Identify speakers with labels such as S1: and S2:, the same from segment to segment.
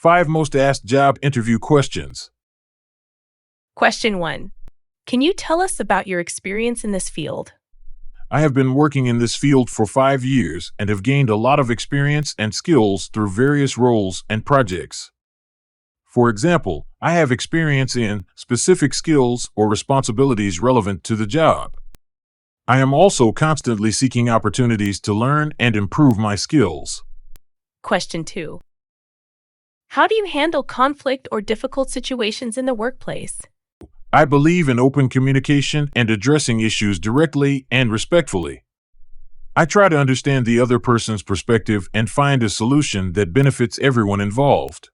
S1: 5 most asked job interview questions.
S2: Question 1. Can you tell us about your experience in this field?
S1: I have been working in this field for 5 years and have gained a lot of experience and skills through various roles and projects. For example, I have experience in specific skills or responsibilities relevant to the job. I am also constantly seeking opportunities to learn and improve my skills.
S2: Question 2. How do you handle conflict or difficult situations in the workplace?
S1: I believe in open communication and addressing issues directly and respectfully. I try to understand the other person's perspective and find a solution that benefits everyone involved.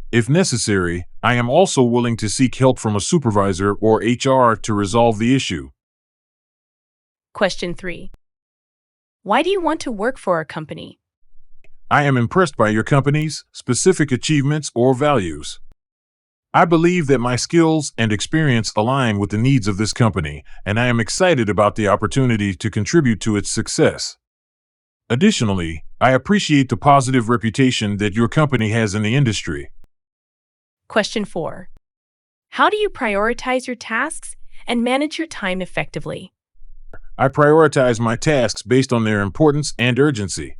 S1: If necessary, I am also willing to seek help from a supervisor or HR to resolve the issue.
S2: Question 3. Why do you want to work for our company?
S1: I am impressed by your company's specific achievements or values. I believe that my skills and experience align with the needs of this company, and I am excited about the opportunity to contribute to its success. Additionally, I appreciate the positive reputation that your company has in the industry.
S2: Question 4. How do you prioritize your tasks and manage your time effectively?
S1: I prioritize my tasks based on their importance and urgency.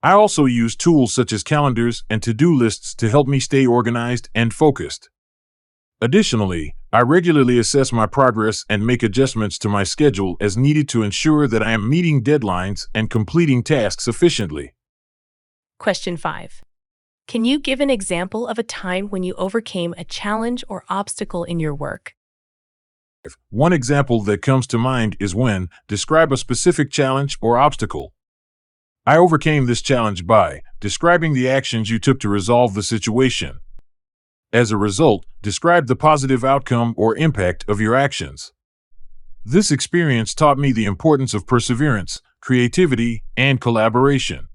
S1: I also use tools such as calendars and to-do lists to help me stay organized and focused. Additionally, I regularly assess my progress and make adjustments to my schedule as needed to ensure that I am meeting deadlines and completing tasks efficiently.
S2: Question 5. Can you give an example of a time when you overcame a challenge or obstacle in your work?
S1: One example that comes to mind is when describe a specific challenge or obstacle. I overcame this challenge by describing the actions you took to resolve the situation. As a result, describe the positive outcome or impact of your actions. This experience taught me the importance of perseverance, creativity, and collaboration.